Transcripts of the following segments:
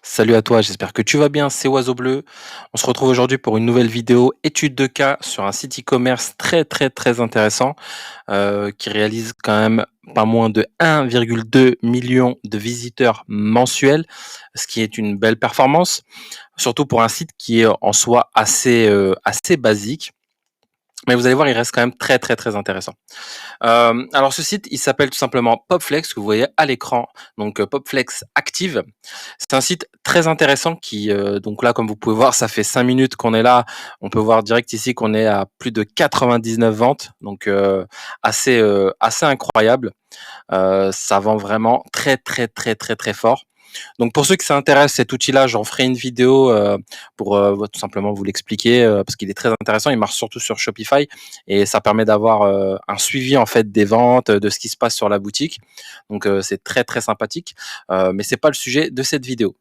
Salut à toi, j'espère que tu vas bien, c'est Oiseau Bleu. On se retrouve aujourd'hui pour une nouvelle vidéo étude de cas sur un site e-commerce très intéressant qui réalise quand même pas moins de 1,2 million de visiteurs mensuels, ce qui est une belle performance, surtout pour un site qui est en soi assez basique. Mais vous allez voir, il reste quand même très intéressant. Alors ce site, il s'appelle tout simplement Popflex, que vous voyez à l'écran, donc Popflex Active. C'est un site très intéressant qui, donc là, comme vous pouvez voir, ça fait 5 minutes qu'on est là. On peut voir direct ici qu'on est à plus de 99 ventes, donc assez incroyable. Ça vend vraiment très fort. Donc pour ceux qui s'intéressent cet outil-là, j'en ferai une vidéo pour tout simplement vous l'expliquer parce qu'il est très intéressant. Il marche surtout sur Shopify et ça permet d'avoir un suivi en fait des ventes, de ce qui se passe sur la boutique. Donc c'est très sympathique, mais c'est pas le sujet de cette vidéo.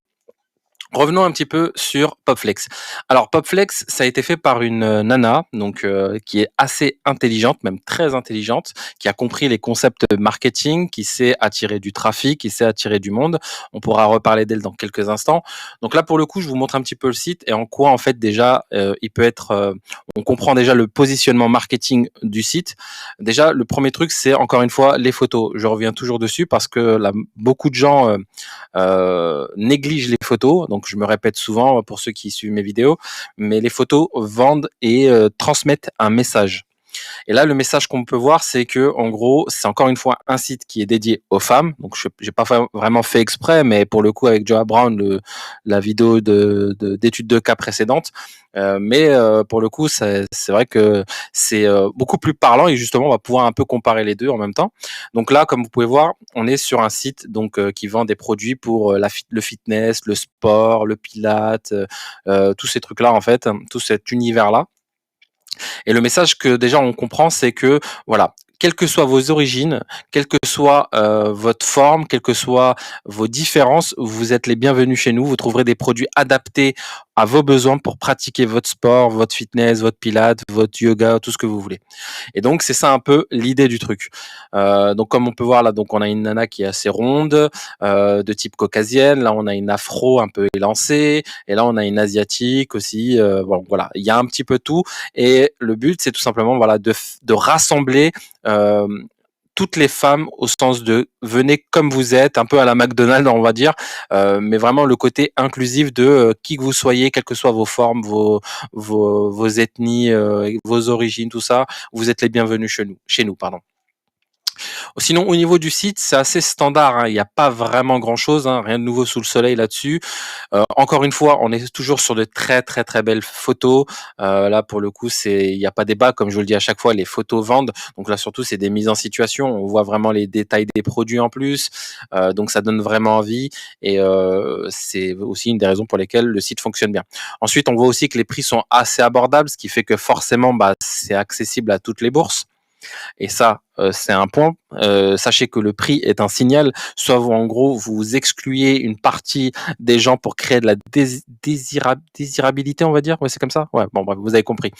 Revenons un petit peu sur Popflex. Alors Popflex, ça a été fait par une nana, donc qui est assez intelligente, même très intelligente, qui a compris les concepts marketing, qui sait attirer du trafic, qui sait attirer du monde. On pourra reparler d'elle dans quelques instants. Donc là, pour le coup, je vous montre un petit peu le site et en quoi en fait déjà il peut être. On comprend déjà le positionnement marketing du site. Déjà, le premier truc, c'est encore une fois les photos. Je reviens toujours dessus parce que là, beaucoup de gens négligent les photos. Donc je me répète souvent pour ceux qui suivent mes vidéos, mais les photos vendent et transmettent un message. Et là, le message qu'on peut voir, c'est que, en gros, c'est encore une fois un site qui est dédié aux femmes. Donc, je n'ai pas vraiment fait exprès, mais pour le coup, avec Joa Brown, la vidéo d'étude de cas précédente. Pour le coup, c'est vrai que c'est beaucoup plus parlant et justement, on va pouvoir un peu comparer les deux en même temps. Donc là, comme vous pouvez voir, on est sur un site donc qui vend des produits pour le fitness, le sport, le pilate, tous ces trucs-là en fait, tout cet univers-là. Et le message que déjà on comprend, c'est que voilà, quelles que soient vos origines, quelle que soit votre forme, quelles que soient vos différences, vous êtes les bienvenus chez nous. Vous trouverez des produits adaptés à vos besoins pour pratiquer votre sport, votre fitness, votre pilates, votre yoga, tout ce que vous voulez. Et donc c'est ça un peu l'idée du truc. Donc comme on peut voir là, donc on a une nana qui est assez ronde, de type caucasienne. Là on a une afro un peu élancée, et là on a une asiatique aussi. Bon voilà, il y a un petit peu tout. Et le but c'est tout simplement voilà de rassembler. Euh, toutes les femmes au sens de venez comme vous êtes, un peu à la McDonald's on va dire, mais vraiment le côté inclusif de qui que vous soyez, quelles que soient vos formes, vos ethnies, vos origines, tout ça, vous êtes les bienvenus chez nous pardon. Sinon, au niveau du site, c'est assez standard, hein. Il n'y a pas vraiment grand-chose, hein. Rien de nouveau sous le soleil là-dessus. Encore une fois, on est toujours sur de très belles photos. Là, pour le coup, il n'y a pas débat. Comme je vous le dis à chaque fois, les photos vendent. Donc là, surtout, c'est des mises en situation. On voit vraiment les détails des produits en plus. Donc ça donne vraiment envie. Et c'est aussi une des raisons pour lesquelles le site fonctionne bien. Ensuite, on voit aussi que les prix sont assez abordables, ce qui fait que forcément, bah, c'est accessible à toutes les bourses. Et ça, c'est un point. Sachez que le prix est un signal. Soit vous, en gros, vous excluez une partie des gens pour créer de la désirabilité, on va dire. Ouais, c'est comme ça. Ouais, bon, bref, vous avez compris.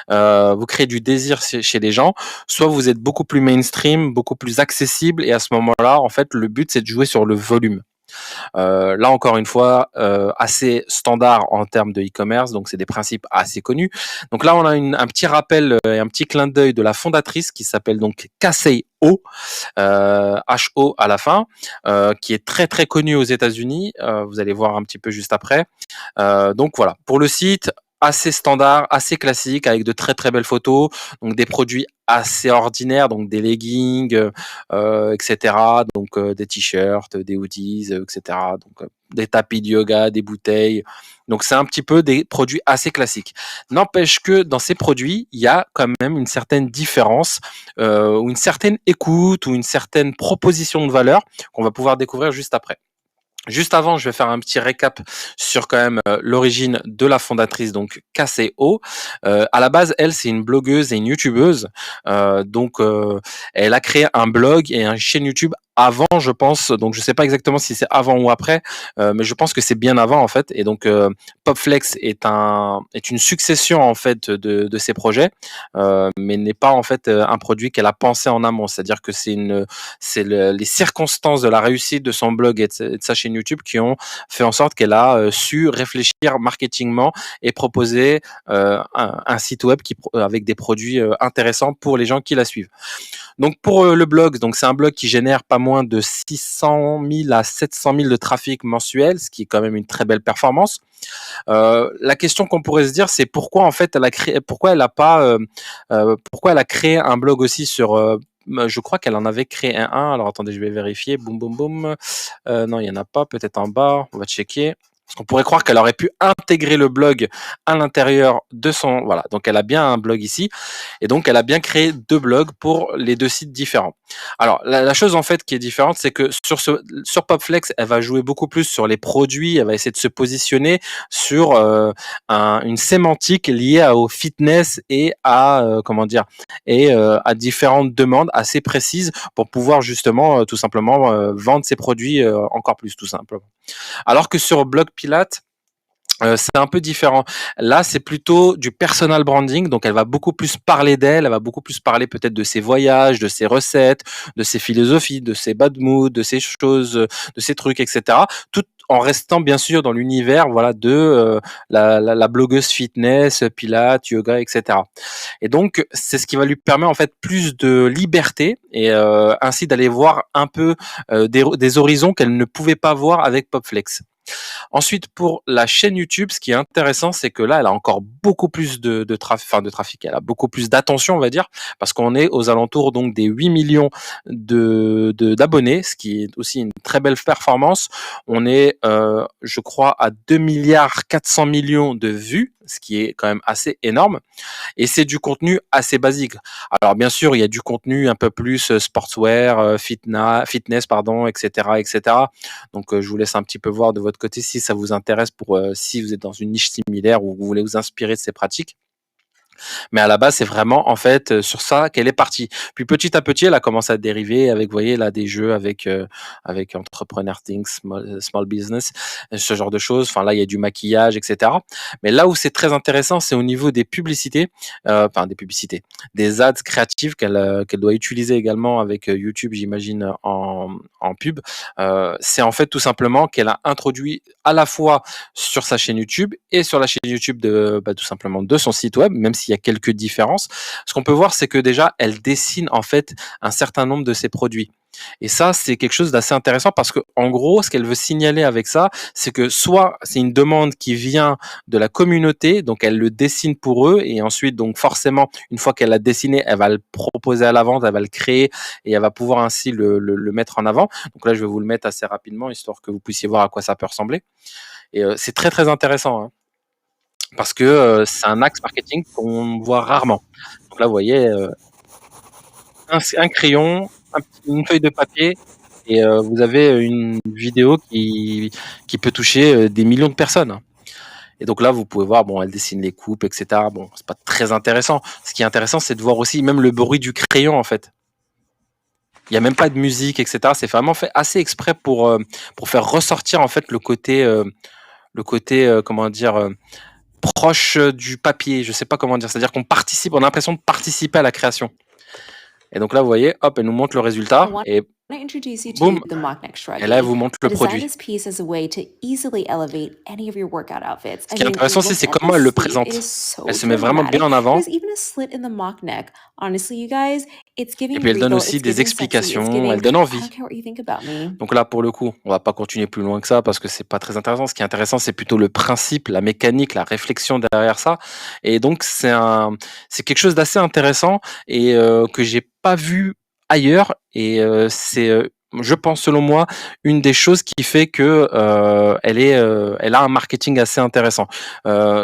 Vous créez du désir chez les gens. Soit vous êtes beaucoup plus mainstream, beaucoup plus accessible. Et à ce moment-là, en fait, le but, c'est de jouer sur le volume. Là encore une fois, assez standard en termes de e-commerce, donc c'est des principes assez connus. Donc là, on a un petit rappel et un petit clin d'œil de la fondatrice qui s'appelle donc Casey O, H-O à la fin, qui est très connue aux États-Unis. Vous allez voir un petit peu juste après. Donc voilà, pour le site, assez standard, assez classique, avec de très belles photos, donc des produits assez ordinaires, donc des leggings, etc. Donc des t-shirts, des hoodies, etc. Donc des tapis de yoga, des bouteilles. Donc c'est un petit peu des produits assez classiques. N'empêche que dans ces produits, il y a quand même une certaine différence, ou une certaine écoute, ou une certaine proposition de valeur qu'on va pouvoir découvrir juste après. Juste avant, je vais faire un petit récap sur quand même l'origine de la fondatrice, donc KCO. À la base, elle, c'est une blogueuse et une youtubeuse. Elle a créé un blog et une chaîne YouTube avant, je pense. Donc, je sais pas exactement si c'est avant ou après, mais je pense que c'est bien avant en fait. Et donc, Popflex est une succession en fait de ces projets, mais n'est pas en fait un produit qu'elle a pensé en amont. C'est-à-dire que c'est les circonstances de la réussite de son blog et de sa chaîne YouTube qui ont fait en sorte qu'elle a su réfléchir marketingement et proposer un site web avec des produits intéressants pour les gens qui la suivent. Donc pour le blog, donc c'est un blog qui génère pas moins de 600 000 à 700 000 de trafic mensuel, ce qui est quand même une très belle performance. La question qu'on pourrait se dire, c'est pourquoi en fait pourquoi elle a pas, pourquoi elle a créé un blog aussi sur je crois qu'elle en avait créé un. Alors attendez, je vais vérifier. Boum boum boum. Non, il y en a pas. Peut-être en bas. On va checker. Parce qu'on pourrait croire qu'elle aurait pu intégrer le blog à l'intérieur de son... Voilà, donc elle a bien un blog ici. Et donc, elle a bien créé 2 blogs pour les 2 sites différents. Alors, la chose en fait qui est différente, c'est que sur Popflex, elle va jouer beaucoup plus sur les produits. Elle va essayer de se positionner sur une sémantique liée au fitness et à, à différentes demandes assez précises pour pouvoir justement, tout simplement, vendre ses produits encore plus, tout simplement. Alors que sur Blog Pilate, c'est un peu différent. Là, c'est plutôt du personal branding, donc elle va beaucoup plus parler d'elle, elle va beaucoup plus parler peut-être de ses voyages, de ses recettes, de ses philosophies, de ses bad moods, de ses choses, de ses trucs, etc. Tout en restant bien sûr dans l'univers, voilà, de la blogueuse fitness, pilates, yoga, etc. Et donc, c'est ce qui va lui permettre en fait plus de liberté et ainsi d'aller voir un peu des horizons qu'elle ne pouvait pas voir avec Popflex. Ensuite, pour la chaîne YouTube, ce qui est intéressant, c'est que là, elle a encore beaucoup plus de trafic, elle a beaucoup plus d'attention, on va dire, parce qu'on est aux alentours donc des 8 millions d'abonnés, ce qui est aussi une très belle performance. On est, je crois, à 2 milliards 400 millions de vues, ce qui est quand même assez énorme. Et c'est du contenu assez basique. Alors bien sûr, il y a du contenu un peu plus sportswear, fitness, pardon, etc., etc. Donc je vous laisse un petit peu voir de votre côté si ça vous intéresse pour si vous êtes dans une niche similaire ou vous voulez vous inspirer de ces pratiques. Mais à la base, c'est vraiment en fait sur ça qu'elle est partie. Puis petit à petit, elle a commencé à dériver avec, vous voyez là, des jeux avec Entrepreneur Things, Small Business, ce genre de choses. Enfin là, il y a du maquillage, etc. Mais là où c'est très intéressant, c'est au niveau des publicités, des ads créatives qu'elle doit utiliser également avec YouTube, j'imagine en pub. C'est en fait tout simplement qu'elle a introduit à la fois sur sa chaîne YouTube et sur la chaîne YouTube tout simplement de son site web, même s'il y a quelques différences. Ce qu'on peut voir, c'est que déjà, elle dessine en fait un certain nombre de ses produits. Et ça, c'est quelque chose d'assez intéressant parce que, en gros, ce qu'elle veut signaler avec ça, c'est que soit c'est une demande qui vient de la communauté, donc elle le dessine pour eux, et ensuite, donc forcément, une fois qu'elle l'a dessiné, elle va le proposer à la vente, elle va le créer, et elle va pouvoir ainsi le mettre en avant. Donc là, je vais vous le mettre assez rapidement, histoire que vous puissiez voir à quoi ça peut ressembler. Et c'est très très intéressant, hein, parce que c'est un axe marketing qu'on voit rarement. Donc là, vous voyez, un crayon, une feuille de papier, et vous avez une vidéo qui peut toucher des millions de personnes. Et donc là, vous pouvez voir, bon, elle dessine les coupes, etc. Bon, c'est pas très intéressant. Ce qui est intéressant, c'est de voir aussi même le bruit du crayon, en fait. Il y a même pas de musique, etc. C'est vraiment fait assez exprès pour faire ressortir en fait le côté comment dire proche du papier. Je sais pas comment dire. C'est-à-dire qu'on participe, on a l'impression de participer à la création. Et donc là, vous voyez, hop, elle nous montre le résultat et boum, et là, elle vous montre le produit. Ce qui est intéressant aussi, c'est comment elle le présente. Elle se met vraiment bien en avant. Et puis elle donne aussi des explications, elle donne envie. Donc là, pour le coup, on va pas continuer plus loin que ça parce que c'est pas très intéressant. Ce qui est intéressant, c'est plutôt le principe, la mécanique, la réflexion derrière ça. Et donc c'est quelque chose d'assez intéressant et que j'ai pas vu ailleurs. Et c'est je pense selon moi une des choses qui fait que elle a un marketing assez intéressant.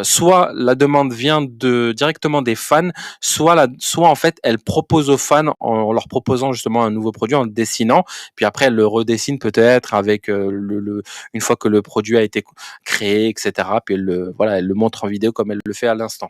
Soit la demande vient directement des fans, soit en fait elle propose aux fans en leur proposant justement un nouveau produit en le dessinant, puis après elle le redessine peut-être avec une fois que le produit a été créé, etc. Puis elle le montre en vidéo comme elle le fait à l'instant.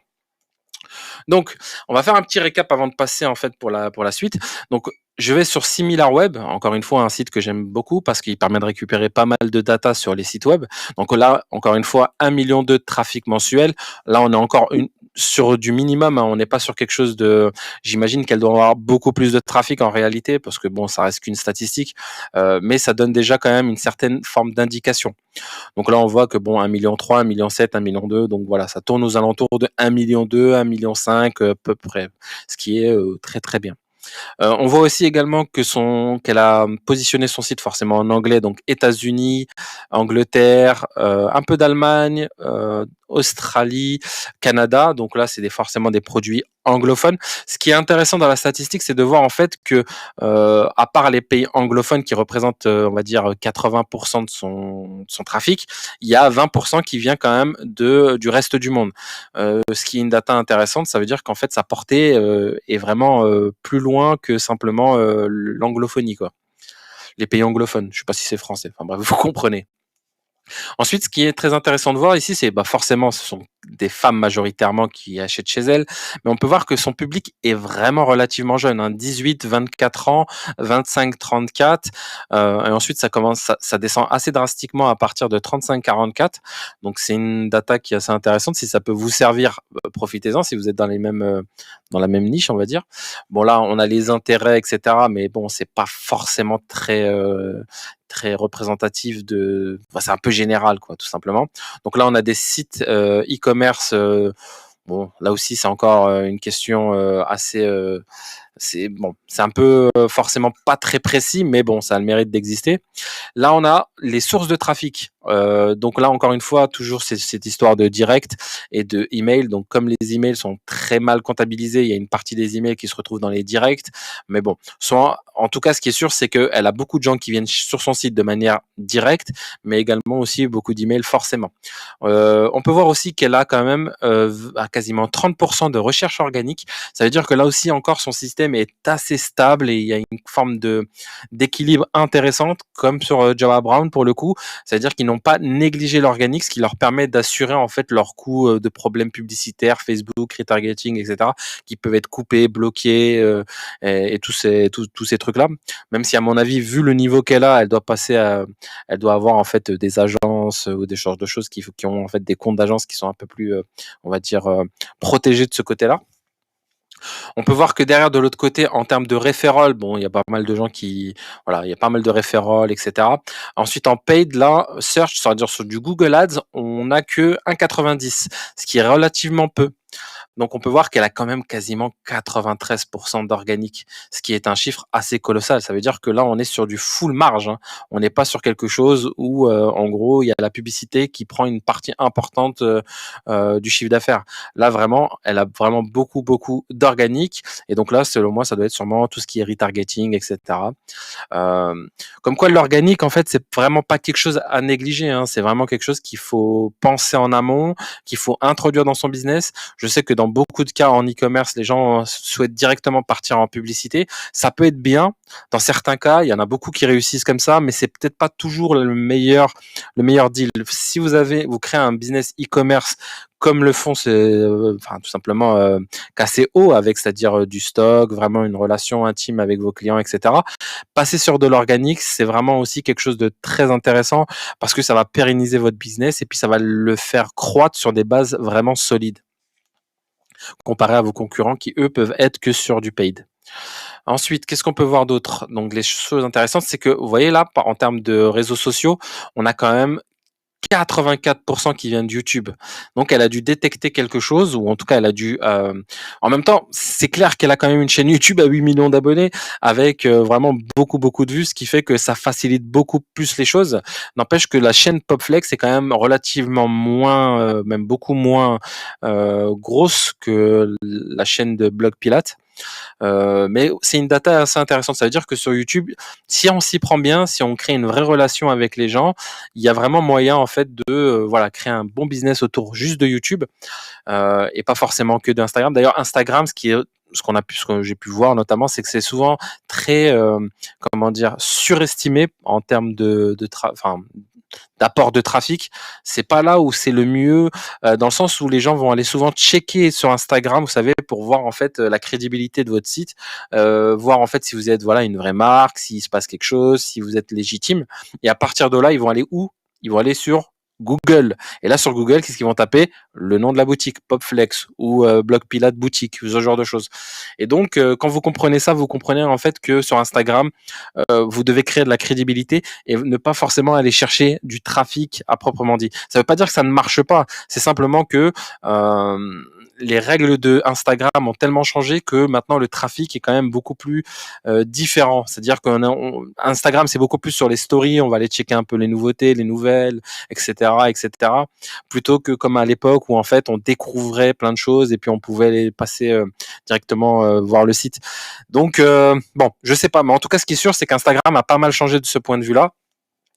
Donc, on va faire un petit récap avant de passer en fait pour la suite. Donc, je vais sur SimilarWeb, encore une fois un site que j'aime beaucoup parce qu'il permet de récupérer pas mal de data sur les sites web. Donc là, encore une fois, 1 million de trafic mensuel. Là, on est encore sur du minimum, hein. On n'est pas sur quelque chose de. J'imagine qu'elle doit avoir beaucoup plus de trafic en réalité, parce que bon, ça reste qu'une statistique, mais ça donne déjà quand même une certaine forme d'indication. Donc là, on voit que bon, 1,3 million, 1,7 million, 1,2 million, donc voilà, ça tourne aux alentours de 1,2 million, 1,5 million, à peu près, ce qui est très très bien. On voit aussi également qu'elle a positionné son site forcément en anglais, donc États-Unis, Angleterre, un peu d'Allemagne, Australie, Canada. Donc là, c'est forcément des produits anglophones. Ce qui est intéressant dans la statistique, c'est de voir en fait que, à part les pays anglophones qui représentent, on va dire 80% de son trafic, il y a 20% qui vient quand même du reste du monde. Ce qui est une data intéressante, ça veut dire qu'en fait sa portée est vraiment plus loin que simplement l'anglophonie, quoi. Les pays anglophones, je sais pas si c'est français, enfin bref, vous comprenez. Ensuite, ce qui est très intéressant de voir ici, c'est forcément, ce sont des femmes majoritairement qui achètent chez elle, mais on peut voir que son public est vraiment relativement jeune, hein, 18-24 ans, 25-34, et ensuite ça descend assez drastiquement à partir de 35-44. Donc c'est une data qui est assez intéressante. Si ça peut vous servir, profitez-en. Si vous êtes dans la même niche, on va dire. Bon là, on a les intérêts, etc. Mais bon, c'est pas forcément très représentatif c'est un peu général, quoi, tout simplement. Donc là, on a des sites e-commerce. Bon, là aussi, c'est encore une question assez. C'est un peu forcément pas très précis, mais bon, ça a le mérite d'exister. Là, on a les sources de trafic. Donc là, encore une fois, toujours cette histoire de direct et de email. Donc, comme les emails sont très mal comptabilisés, il y a une partie des emails qui se retrouvent dans les directs. Mais bon, en tout cas, ce qui est sûr, c'est qu'elle a beaucoup de gens qui viennent sur son site de manière directe, mais également aussi beaucoup d'emails forcément. On peut voir aussi qu'elle a quand même quasiment 30% de recherche organique. Ça veut dire que là aussi, encore, son système est assez stable et il y a une forme d'équilibre intéressante, comme sur Java Brown pour le coup. C'est-à-dire qu'ils n'ont pas négligé l'organique, ce qui leur permet d'assurer en fait leurs coûts de problèmes publicitaires, Facebook, retargeting, etc., qui peuvent être coupés, bloqués, et tous ces trucs-là. Même si à mon avis, vu le niveau qu'elle a, elle doit avoir en fait des agences ou des sortes de choses qui ont en fait des comptes d'agence qui sont un peu plus, on va dire, protégés de ce côté-là. On peut voir que derrière, de l'autre côté, en termes de referral, bon, il y a pas mal de gens voilà, il y a pas mal de referral, etc. Ensuite, en paid, là, search, c'est-à-dire sur du Google Ads, on n'a que 1,90, ce qui est relativement peu. Donc on peut voir qu'elle a quand même quasiment 93% d'organique, ce qui est un chiffre assez colossal. Ça veut dire que là, on est sur du full marge, hein. On n'est pas sur quelque chose où, en gros, il y a la publicité qui prend une partie importante du chiffre d'affaires. Là, vraiment, elle a vraiment beaucoup, beaucoup d'organique. Et donc là, selon moi, ça doit être sûrement tout ce qui est retargeting, etc. Euh, Comme quoi, l'organique, en fait, c'est vraiment pas quelque chose à négliger, hein. C'est vraiment quelque chose qu'il faut penser en amont, qu'il faut introduire dans son business. Je sais que dans beaucoup de cas en e-commerce, les gens souhaitent directement partir en publicité. Ça peut être bien. Dans certains cas, il y en a beaucoup qui réussissent comme ça, mais c'est peut-être pas toujours le meilleur deal. Si vous créez un business e-commerce comme le font, enfin, tout simplement KCO, avec, c'est-à-dire du stock, vraiment une relation intime avec vos clients, etc. Passer sur de l'organique, c'est vraiment aussi quelque chose de très intéressant parce que ça va pérenniser votre business et puis ça va le faire croître sur des bases vraiment solides comparé à vos concurrents qui, eux, peuvent être que sur du paid. Ensuite, qu'est-ce qu'on peut voir d'autre? Donc, les choses intéressantes, c'est que, vous voyez là, en termes de réseaux sociaux, on a quand même 84% qui vient de YouTube. Donc, elle a dû détecter quelque chose, ou en tout cas, elle a dû. En même temps, c'est clair qu'elle a quand même une chaîne YouTube à 8 millions d'abonnés, avec vraiment beaucoup, beaucoup de vues, ce qui fait que ça facilite beaucoup plus les choses. N'empêche que la chaîne Popflex est quand même relativement moins, même beaucoup moins grosse que la chaîne de Blog Pilate. Mais c'est une data assez intéressante. Ça veut dire que sur YouTube, si on s'y prend bien, si on crée une vraie relation avec les gens, il y a vraiment moyen en fait de voilà, créer un bon business autour juste de YouTube et pas forcément que d'Instagram. D'ailleurs, Instagram, ce que j'ai pu voir notamment, c'est que c'est souvent très comment dire, surestimé en termes d'apport de trafic. C'est pas là où c'est le mieux, dans le sens où les gens vont aller souvent checker sur Instagram, vous savez, pour voir en fait la crédibilité de votre site, voir en fait si vous êtes voilà une vraie marque, s'il se passe quelque chose, si vous êtes légitime. Et à partir de là, ils vont aller où? Ils vont aller sur Google. Et là, sur Google, qu'est-ce qu'ils vont taper? Le nom de la boutique, Popflex ou Blog Pilate boutique, ce genre de choses. Et donc, quand vous comprenez ça, vous comprenez en fait que sur Instagram, vous devez créer de la crédibilité et ne pas forcément aller chercher du trafic à proprement dit. Ça veut pas dire que ça ne marche pas. C'est simplement que les règles de Instagram ont tellement changé que maintenant le trafic est quand même beaucoup plus différent. C'est-à-dire que Instagram, c'est beaucoup plus sur les stories, on va aller checker un peu les nouveautés, les nouvelles, etc., etc. Plutôt que comme à l'époque où en fait on découvrait plein de choses et puis on pouvait les passer directement voir le site. Donc bon, je sais pas, mais en tout cas, ce qui est sûr, c'est qu'Instagram a pas mal changé de ce point de vue-là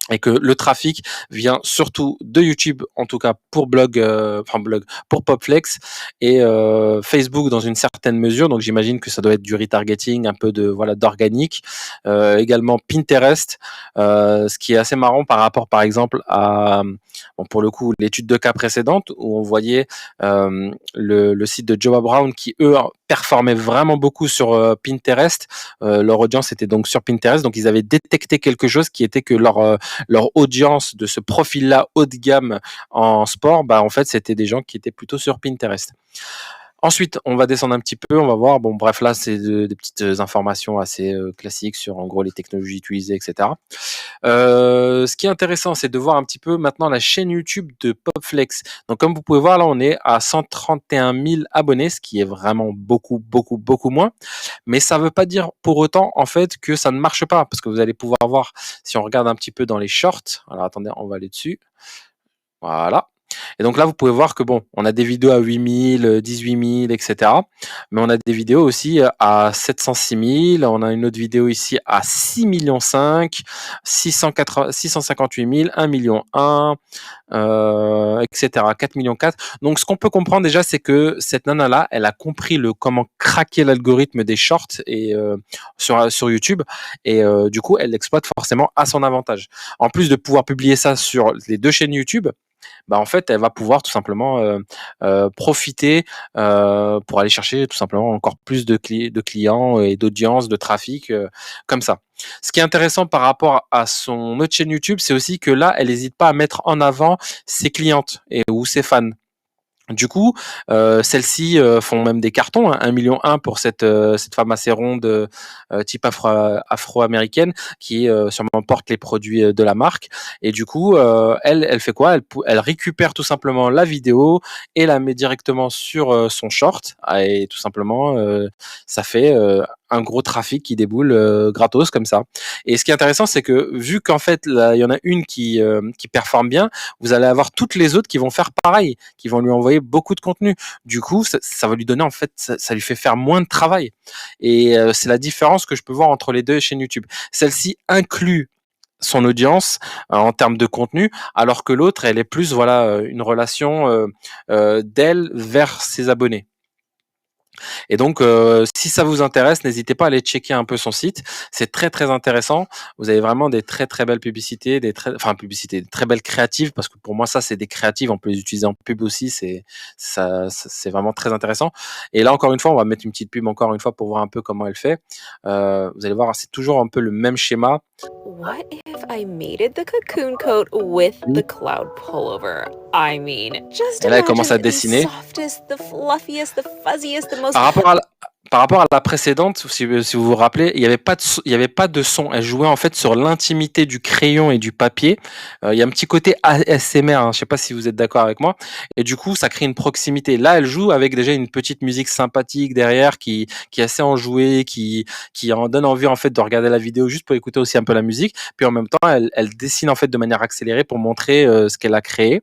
et que le trafic vient surtout de YouTube, en tout cas pour blog, pour Popflex et Facebook dans une certaine mesure. Donc j'imagine que ça doit être du retargeting, un peu de voilà d'organique. Également Pinterest, ce qui est assez marrant par rapport, par exemple, à bon, pour le coup l'étude de cas précédente où on voyait le site de Joa Brown qui eux performaient vraiment beaucoup sur Pinterest. Leur audience était donc sur Pinterest, donc ils avaient détecté quelque chose qui était que leur audience de ce profil-là haut de gamme en sport, bah en fait c'était des gens qui étaient plutôt sur Pinterest. Ensuite, on va descendre un petit peu, on va voir. Bon, bref, là, c'est des petites informations assez classiques sur, en gros, les technologies utilisées, etc. Ce qui est intéressant, c'est de voir un petit peu maintenant la chaîne YouTube de Popflex. Donc, comme vous pouvez voir, là, on est à 131 000 abonnés, ce qui est vraiment beaucoup, beaucoup, beaucoup moins. Mais ça ne veut pas dire pour autant, en fait, que ça ne marche pas, parce que vous allez pouvoir voir, si on regarde un petit peu dans les shorts. Alors, attendez, on va aller dessus. Voilà. Et donc là, vous pouvez voir que bon, on a des vidéos à 8000, 18 000, etc. Mais on a des vidéos aussi à 706 000. On a une autre vidéo ici à 6 millions 5, 658 000, 1 million 1, etc. 4 millions 4. Donc, ce qu'on peut comprendre déjà, c'est que cette nana-là, elle a compris le comment craquer l'algorithme des shorts et sur YouTube. Et du coup, elle l'exploite forcément à son avantage. En plus de pouvoir publier ça sur les deux chaînes YouTube, bah, en fait, elle va pouvoir tout simplement profiter pour aller chercher tout simplement encore plus de clients et d'audience, de trafic comme ça. Ce qui est intéressant par rapport à son autre chaîne YouTube, c'est aussi que là, elle n'hésite pas à mettre en avant ses clientes et ou ses fans. Du coup, celles-ci font même des cartons, hein, 1 million 1 pour cette femme assez ronde, type afro-américaine, qui sûrement porte les produits de la marque. Et du coup, elle fait quoi? Elle récupère tout simplement la vidéo et la met directement sur son short. Et tout simplement, ça fait un gros trafic qui déboule gratos comme ça. Et ce qui est intéressant, c'est que vu qu'en fait, là, il y en a une qui performe bien, vous allez avoir toutes les autres qui vont faire pareil, qui vont lui envoyer beaucoup de contenu. Du coup, ça va lui donner en fait, ça lui fait faire moins de travail. Et c'est la différence que je peux voir entre les deux chaînes YouTube. Celle-ci inclut son audience en termes de contenu, alors que l'autre, elle est plus voilà une relation d'elle vers ses abonnés. Et donc, si ça vous intéresse, n'hésitez pas à aller checker un peu son site. C'est très très intéressant. Vous avez vraiment des très très belles publicités, des très belles créatives, parce que pour moi ça c'est des créatives. On peut les utiliser en pub aussi. C'est vraiment très intéressant. Et là encore une fois, on va mettre une petite pub encore une fois pour voir un peu comment elle fait. Vous allez voir, c'est toujours un peu le même schéma. What if I mated the cocoon coat with the cloud pullover? I mean, just Et là, elle commence à imagine the dessiner. softest, the fluffiest, the fuzziest, the most. Par rapport à par rapport à la précédente, si vous vous rappelez, il y avait pas de son. Elle jouait en fait sur l'intimité du crayon et du papier. Il y a un petit côté ASMR, hein, je sais pas si vous êtes d'accord avec moi. Et du coup, ça crée une proximité. Là, elle joue avec déjà une petite musique sympathique derrière qui est assez enjouée, qui en donne envie en fait de regarder la vidéo juste pour écouter aussi un peu la musique. Puis en même temps, elle dessine en fait de manière accélérée pour montrer ce qu'elle a créé.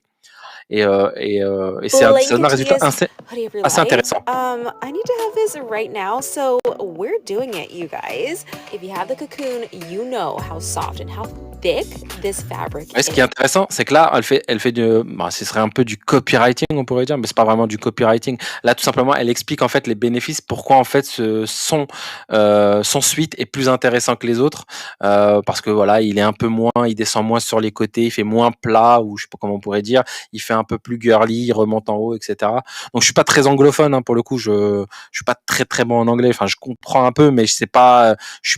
Et ça donne un résultat Blanketiest hoodie of your assez life. intéressant. I need to have this right now, so we're doing it, you guys. If you have the cocoon, you know how soft and how thick this fabric Ouais, ce qui est is. intéressant, c'est que là, elle fait ce serait un peu du copywriting, on pourrait dire, mais c'est pas vraiment du copywriting. Là, tout simplement, elle explique en fait les bénéfices, pourquoi en fait son suite est plus intéressant que les autres, parce que voilà, il est un peu moins, il descend moins sur les côtés, il fait moins plat, ou je sais pas comment on pourrait dire, il fait un peu plus girly, il remonte en haut, etc. Donc, je suis pas très anglophone, hein, pour le coup, je suis pas très très bon en anglais. Enfin, je comprends un peu, mais je suis pas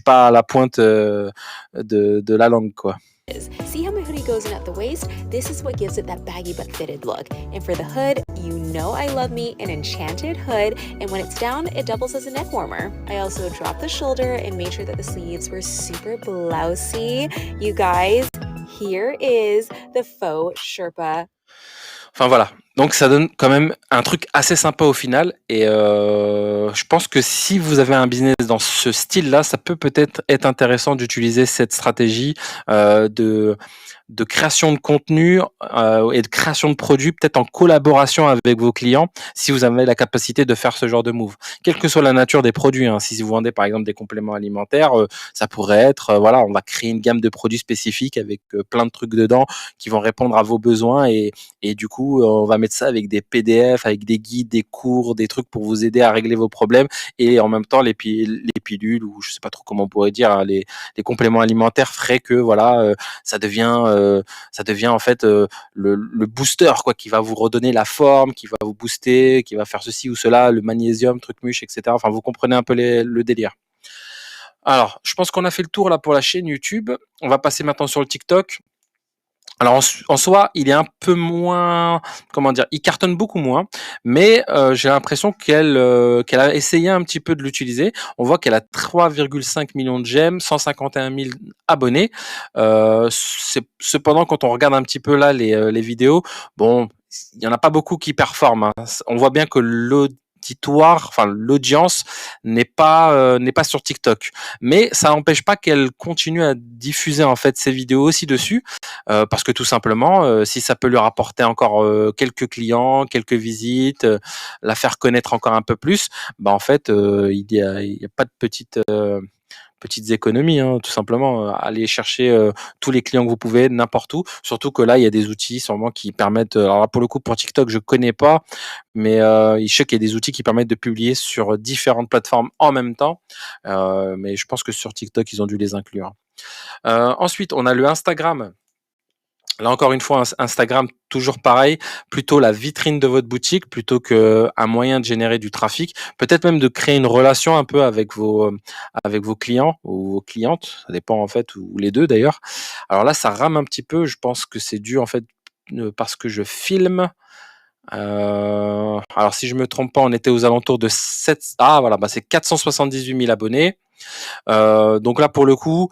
à la pointe de la langue, quoi. See how my hoodie goes in at the waist? This is what gives it that baggy but fitted look. And for the hood, you know I love me an enchanted hood, and when it's down, it doubles as a neck warmer. I also dropped the shoulder and made sure that the sleeves were super blousy. You guys, here is the faux Sherpa. Enfin voilà, donc ça donne quand même un truc assez sympa au final et je pense que si vous avez un business dans ce style-là, ça peut peut-être être intéressant d'utiliser cette stratégie de création de contenu et de création de produits, peut-être en collaboration avec vos clients, si vous avez la capacité de faire ce genre de move. Quelle que soit la nature des produits, hein. Si vous vendez par exemple des compléments alimentaires, ça pourrait être, voilà, on va créer une gamme de produits spécifiques avec plein de trucs dedans qui vont répondre à vos besoins et du coup, on va mettre ça avec des PDF, avec des guides, des cours, des trucs pour vous aider à régler vos problèmes et en même temps les pilules ou je sais pas trop comment on pourrait dire, hein, les compléments alimentaires feraient que voilà, ça devient en fait le booster quoi, qui va vous redonner la forme, qui va vous booster, qui va faire ceci ou cela, le magnésium, truc muche, etc. Enfin, vous comprenez un peu le délire. Alors, je pense qu'on a fait le tour là pour la chaîne YouTube. On va passer maintenant sur le TikTok. Alors en soi, il est un peu moins, comment dire, il cartonne beaucoup moins, mais j'ai l'impression qu'elle a essayé un petit peu de l'utiliser. On voit qu'elle a 3,5 millions de j'aime, 151 000 abonnés. Cependant, quand on regarde un petit peu là les vidéos, bon, il y en a pas beaucoup qui performent, hein. On voit bien que l'audience n'est pas sur TikTok, mais ça n'empêche pas qu'elle continue à diffuser en fait ses vidéos aussi dessus, parce que tout simplement, si ça peut lui rapporter encore quelques clients, quelques visites, la faire connaître encore un peu plus, bah en fait, il y a pas de petites économies, hein, tout simplement. Allez chercher tous les clients que vous pouvez n'importe où. Surtout que là, il y a des outils sûrement qui permettent. Alors là, pour le coup, pour TikTok, je connais pas, mais je sais qu'il y a des outils qui permettent de publier sur différentes plateformes en même temps. Mais je pense que sur TikTok, ils ont dû les inclure. Ensuite, on a le Instagram. Là encore une fois, Instagram, toujours pareil, plutôt la vitrine de votre boutique plutôt que un moyen de générer du trafic. Peut-être même de créer une relation un peu avec vos clients ou vos clientes, ça dépend en fait, ou les deux d'ailleurs. Alors là, ça rame un petit peu. Je pense que c'est dû en fait parce que je filme. Alors si je me trompe pas, on était aux alentours de 7. Ah voilà, bah c'est 478 000 abonnés. Donc là pour le coup,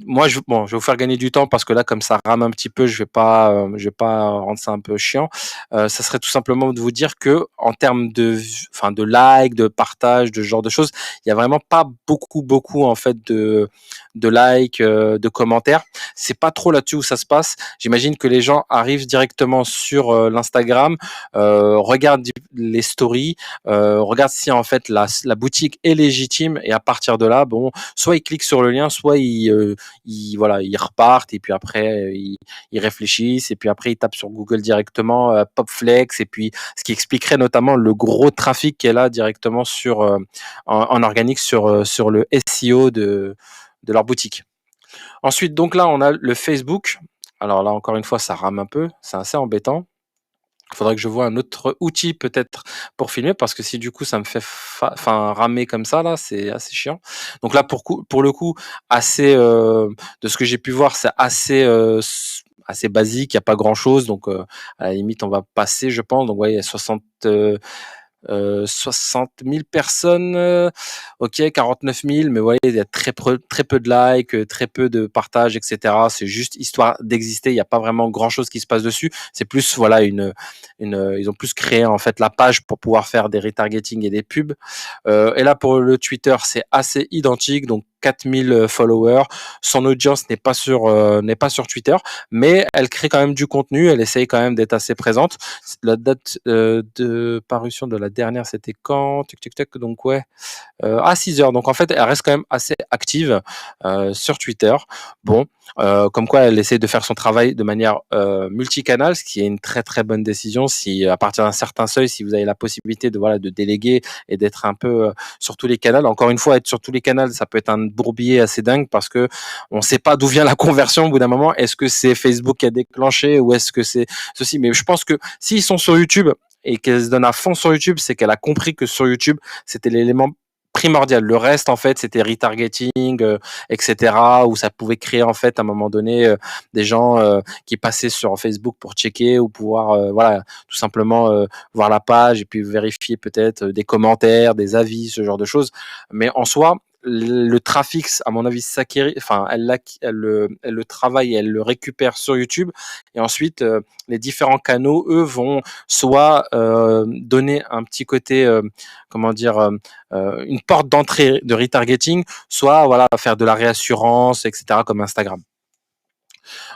moi, je vais vous faire gagner du temps parce que là, comme ça rame un petit peu, je vais pas rendre ça un peu chiant. Ça serait tout simplement de vous dire que en termes de likes, de partage, de ce genre de choses, il y a vraiment pas beaucoup en fait de likes, de commentaires. C'est pas trop là-dessus où ça se passe. J'imagine que les gens arrivent directement sur l'Instagram, regardent les stories, regardent si en fait la boutique est légitime et à partir de là, bon, soit ils cliquent sur le lien, soit ils repartent et puis après ils réfléchissent et puis après ils tapent sur Google directement Popflex et puis ce qui expliquerait notamment le gros trafic qu'elle a directement sur en organique sur le SEO de leur boutique. Ensuite, donc là, on a le Facebook. Alors là, encore une fois, ça rame un peu, c'est assez embêtant. Il faudrait que je vois un autre outil peut-être pour filmer parce que si du coup ça me fait ramer comme ça là, c'est assez chiant. Donc là pour le coup assez de ce que j'ai pu voir, c'est assez basique, il y a pas grand-chose donc à la limite on va passer je pense. Donc ouais, il y a 60 000 personnes, ok, 49 000, mais ouais, il y a très peu de likes, très peu de partages, etc. C'est juste histoire d'exister. Il n'y a pas vraiment grand chose qui se passe dessus. C'est plus, voilà, ils ont plus créé en fait la page pour pouvoir faire des retargeting et des pubs. Et là pour le Twitter, c'est assez identique. Donc 4000 followers. Son audience n'est pas sur Twitter, mais elle crée quand même du contenu. Elle essaye quand même d'être assez présente. La date de parution de la dernière, c'était quand? Donc ouais, à 6 heures. Donc en fait, elle reste quand même assez active sur Twitter. Bon, comme quoi elle essaie de faire son travail de manière multicanal, ce qui est une très très bonne décision. Si à partir d'un certain seuil, si vous avez la possibilité de déléguer et d'être un peu sur tous les canaux. Encore une fois, être sur tous les canaux, ça peut être un bourbier assez dingue parce que on ne sait pas d'où vient la conversion au bout d'un moment. Est-ce que c'est Facebook qui a déclenché ou est-ce que c'est ceci? Mais je pense que s'ils sont sur YouTube et qu'elle se donne à fond sur YouTube, c'est qu'elle a compris que sur YouTube, c'était l'élément primordial. Le reste, en fait, c'était retargeting, etc., où ça pouvait créer, en fait, à un moment donné, des gens qui passaient sur Facebook pour checker ou pouvoir, voilà, tout simplement voir la page et puis vérifier peut-être des commentaires, des avis, ce genre de choses. Mais en soi, le trafic, à mon avis, s'acquérit, enfin, elle le travaille, elle le récupère sur YouTube. Et ensuite, les différents canaux, eux, vont soit donner un petit côté, comment dire, une porte d'entrée de retargeting, soit voilà, faire de la réassurance, etc., comme Instagram.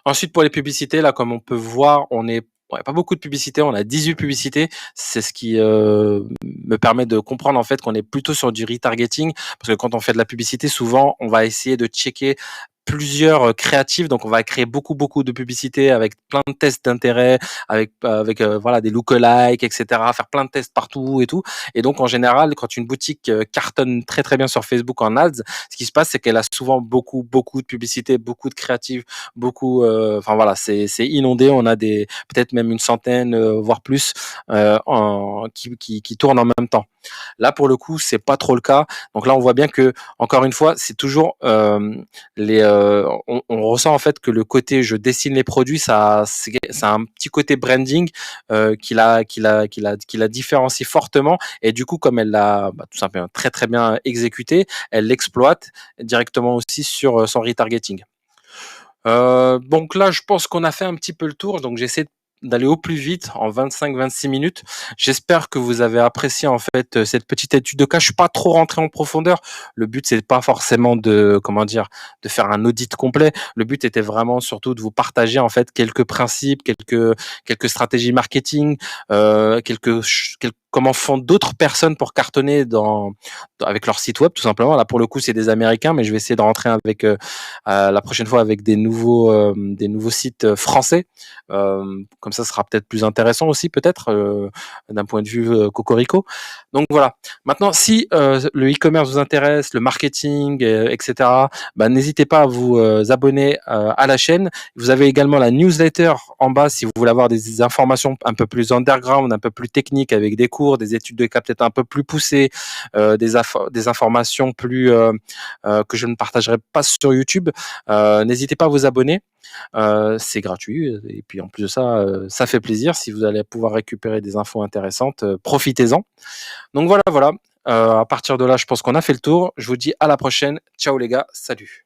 Ensuite, pour les publicités, là, comme on peut voir, on est ouais, pas beaucoup de publicités, on a 18 publicités. C'est ce qui me permet de comprendre en fait qu'on est plutôt sur du retargeting, parce que quand on fait de la publicité, souvent, on va essayer de checker plusieurs créatifs, donc on va créer beaucoup de publicités avec plein de tests d'intérêt, avec voilà des lookalikes, etc., faire plein de tests partout et tout. Et donc en général, quand une boutique cartonne très bien sur Facebook en ads, ce qui se passe, c'est qu'elle a souvent beaucoup de publicités, beaucoup de créatifs, beaucoup, enfin voilà, c'est inondé. On a des peut-être même une centaine, voire plus, qui tournent en même temps. Là, pour le coup, c'est pas trop le cas. Donc là, on voit bien que, encore une fois, c'est toujours on ressent en fait que le côté je dessine les produits, c'est un petit côté branding qui la différencie fortement. Et du coup, comme elle l'a tout simplement très bien exécuté, elle l'exploite directement aussi sur son retargeting. Donc là, je pense qu'on a fait un petit peu le tour. Donc j'essaie d'aller au plus vite en 25-26 minutes. J'espère que vous avez apprécié en fait cette petite étude de cas. Je suis pas trop rentré en profondeur. Le but c'est pas forcément de comment dire de faire un audit complet. Le but était vraiment surtout de vous partager en fait quelques principes, quelques stratégies marketing, comment font d'autres personnes pour cartonner avec leur site web tout simplement. Là pour le coup c'est des Américains, mais je vais essayer de rentrer avec la prochaine fois avec des nouveaux sites français. Comme ça, ce sera peut-être plus intéressant aussi, peut-être d'un point de vue cocorico. Donc voilà. Maintenant, si le e-commerce vous intéresse, le marketing, etc., bah, n'hésitez pas à vous abonner à la chaîne. Vous avez également la newsletter en bas si vous voulez avoir des informations un peu plus underground, un peu plus techniques, avec des cours, des études de cas peut-être un peu plus poussées, des informations plus que je ne partagerai pas sur YouTube. N'hésitez pas à vous abonner. C'est gratuit et puis en plus de ça, ça fait plaisir. Si vous allez pouvoir récupérer des infos intéressantes, profitez-en. Donc voilà. À partir de là, je pense qu'on a fait le tour. Je vous dis à la prochaine. Ciao les gars, salut.